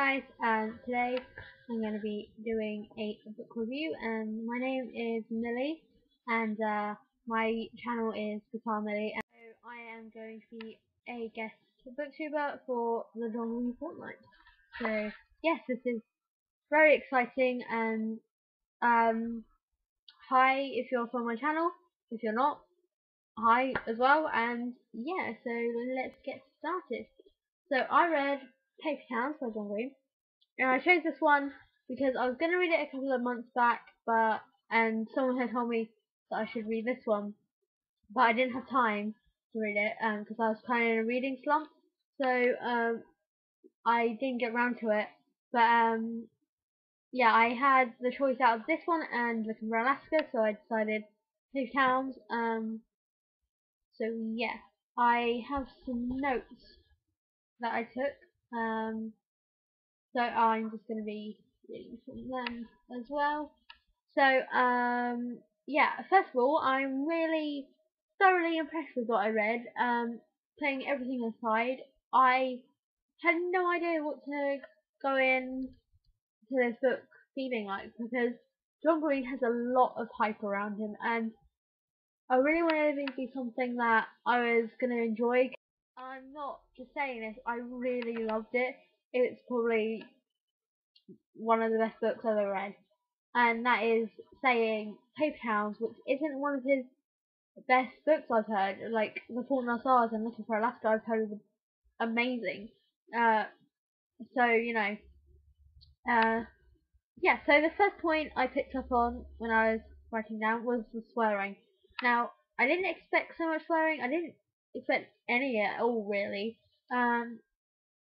Guys, today I'm going to be doing a book review, and my name is Millie, and my channel is Guitar Millie, and so I am going to be a guest booktuber for the Maroon Fortnight. So yes, this is very exciting, and hi if you're from my channel. If you're not, hi as well, and yeah, so let's get started. So I read Paper Towns by John Green. And I chose this one because I was going to read it a couple of months back, and someone had told me that I should read this one, but I didn't have time to read it because I was kind of in a reading slump, so I didn't get around to it. But yeah, I had the choice out of this one and Looking for Alaska, so I decided Paper Towns. So yeah, I have some notes that I took. So I'm just going to be reading from them as well. So yeah, first of all, I'm really thoroughly impressed with what I read. Putting everything aside, I had no idea what to go in to this book feeling like, because John Green has a lot of hype around him, and I really wanted it to be something that I was going to enjoy. I'm not just saying this, I really loved it. It's probably one of the best books I've ever read, and that is saying Paper Towns, which isn't one of his best books I've heard. Like The Fault in Our Stars and Looking for Alaska, I've heard was amazing. So yeah. So the first point I picked up on when I was writing down was the swearing. Now I didn't expect so much swearing. I didn't expect any at all, really.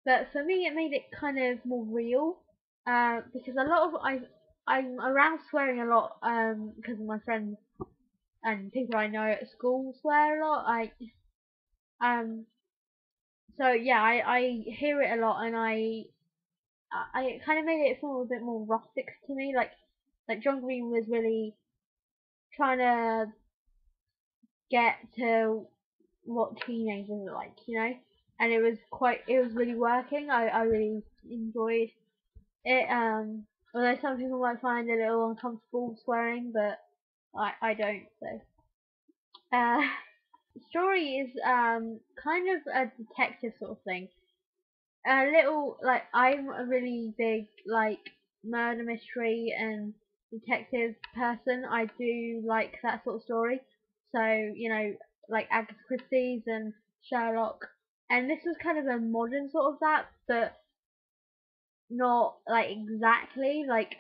But for me, it made it kind of more real. Because a lot of I'm around swearing a lot because of my friends and people I know at school swear a lot. So yeah, I hear it a lot, and it kind of made it feel a bit more rustic to me. Like John Green was really trying to get to what teenagers are like, and it was really working. I really enjoyed it. Although some people might find it a little uncomfortable swearing, but I don't. So, the story is kind of a detective sort of thing. A little, like, I'm a really big murder mystery and detective person. I do like that sort of story. So like Agatha Christie's and Sherlock, and this was kind of a modern sort of that, but not like exactly but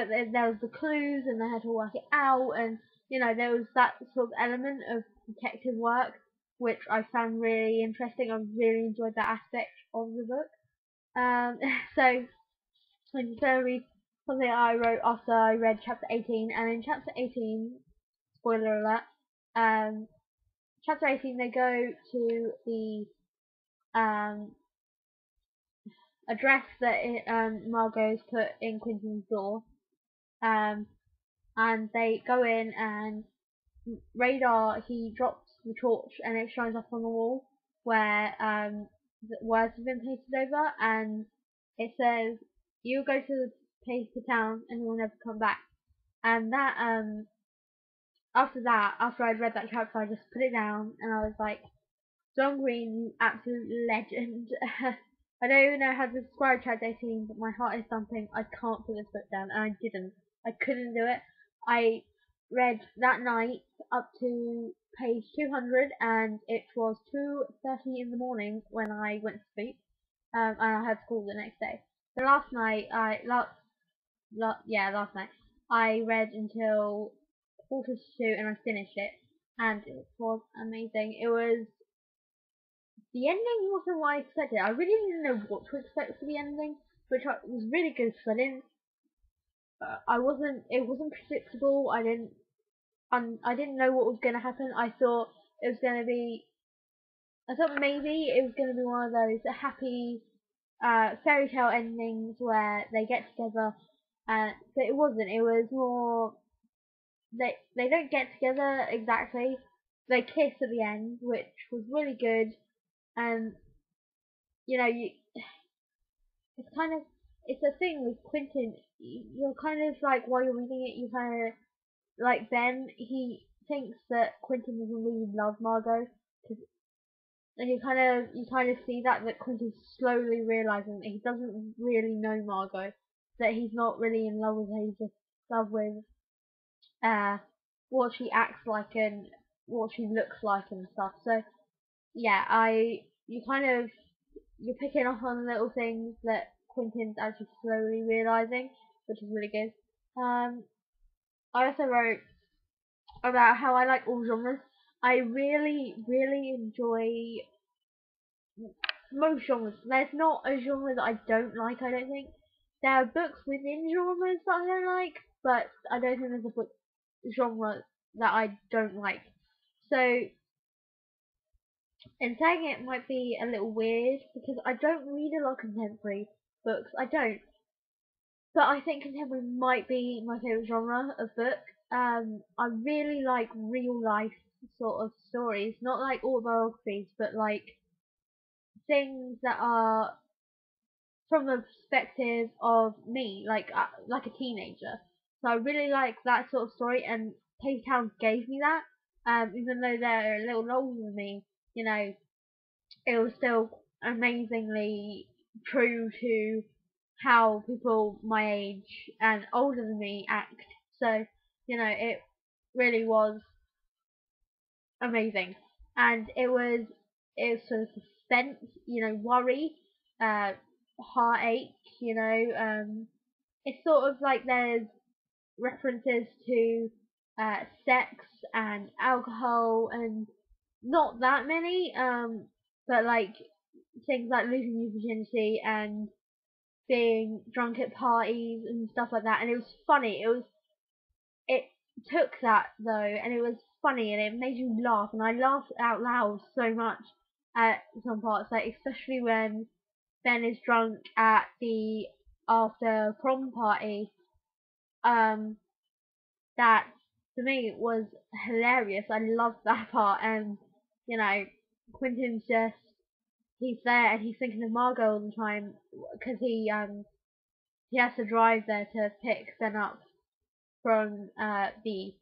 there was the clues and they had to work it out, and there was that sort of element of detective work which I found really interesting. I really enjoyed that aspect of the book. So I'm just going to read something I wrote after I read chapter 18, and in chapter 18, spoiler alert, chapter 18 they go to the address that Margot's put in Quentin's door, and they go in, and Radar, he drops the torch and it shines up on the wall where the words have been pasted over, and it says, "You go to the paper town and you'll never come back." And that after I'd read that chapter, I just put it down and I was like, John Green, you absolute legend. I don't even know how to describe chapter 18, but my heart is thumping. I can't put this book down, and I didn't. I couldn't do it. I read that night up to page 200, and it was 2:30 in the morning when I went to sleep, and I had school the next day. So last night, last night, I read until 4:52, and I finished it, and it was amazing. The ending wasn't what I expected. I really didn't know what to expect for the ending, which was really good because it wasn't predictable. I didn't know what was going to happen. I thought maybe it was going to be one of those happy fairy tale endings where they get together, but it wasn't. It was more, they don't get together exactly. They kiss at the end, which was really good. And you it's kind of, it's a thing with Quentin. You're kind of like, while you're reading it, you kind of like Ben. He thinks that Quentin doesn't really love Margot, 'cause- and you kind of see that Quentin's slowly realizing that he doesn't really know Margot, that he's not really in love with her. He's just in love with uh what she acts like and what she looks like and stuff. So yeah, you kind of, you're picking up on little things that Quentin's actually slowly realizing, which is really good. I also wrote about how I like all genres. I really, really enjoy most genres. There's not a genre that I don't like, I don't think. There are books within genres that I don't like, but I don't think there's a book genre that I don't like. So, in saying it might be a little weird because I don't read a lot of contemporary books. I don't. But I think contemporary might be my favourite genre of book. I really like real life sort of stories, not like autobiographies, but like things that are from the perspective of me, like a teenager. So I really like that sort of story, and Cave Towns gave me that. Even though they're a little older than me, you know, it was still amazingly true to how people my age and older than me act. So, it really was amazing. And it was sort of suspense, worry, uh, heartache, it's sort of like there's references to sex and alcohol and not that many, but like things like losing your virginity and being drunk at parties and stuff like that. And it was funny. It took that though, and it was funny, and it made you laugh. And I laughed out loud so much at some parts, like especially when Ben is drunk at the after prom party. Um, that to me was hilarious. I loved that part, and you know, Quentin's just, he's there and he's thinking of Margot all the time because he has to drive there to pick Ben up from the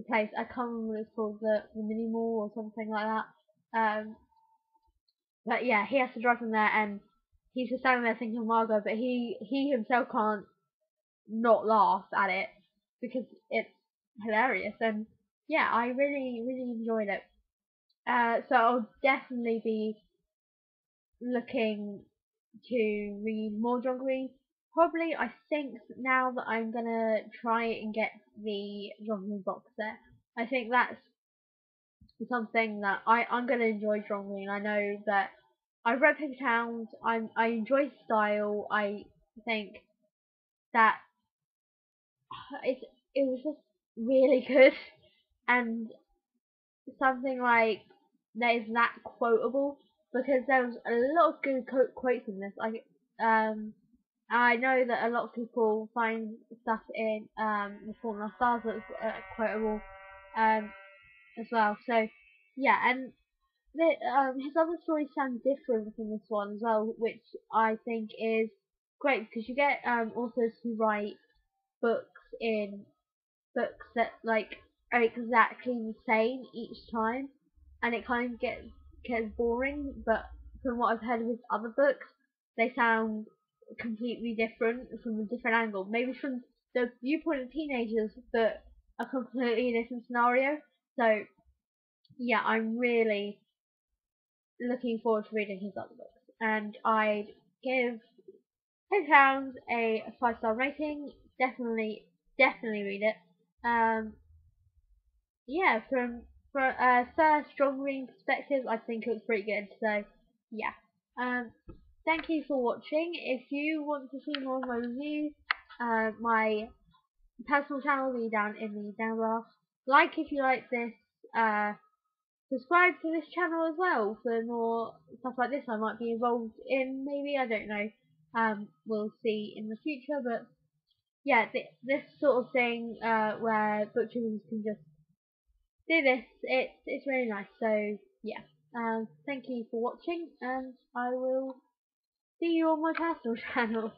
place. I can't remember what it's called, the mini mall or something like that. But yeah, he has to drive from there, and he's just standing there thinking of Margot, but he himself can't not laugh at it because it's hilarious. And yeah, I really really enjoyed it. So I'll definitely be looking to read more John Green. Probably, I think now that I'm gonna try and get the John Green box set. I think that's something that I'm gonna enjoy John Green. I know that I've read Paper Towns. I enjoy his style. I think that it it was just really good, and something like that is that quotable, because there was a lot of good quotes in this. I know that a lot of people find stuff in the Fortnight Stars that's quotable um, as well. So yeah, and his other stories sound different from this one as well, which I think is great because you get authors who write books in books that like are exactly the same each time, and it kind of gets boring. But from what I've heard of his other books, they sound completely different from a different angle. Maybe from the viewpoint of teenagers, but a completely different scenario. So yeah, I'm really looking forward to reading his other books, and I'd give 10 pounds a 5-star rating. Definitely read it. Um, yeah, from first strong reading perspective, I think it was pretty good. So yeah, thank you for watching. If you want to see more of my reviews, my personal channel will be down in the down bar. Like if you like this. Subscribe to this channel as well for more stuff like this. I might be involved in, maybe, I don't know. We'll see in the future, but yeah, this sort of thing where booktubers can just do this, it's really nice. So yeah, thank you for watching, and I will see you on my personal channel.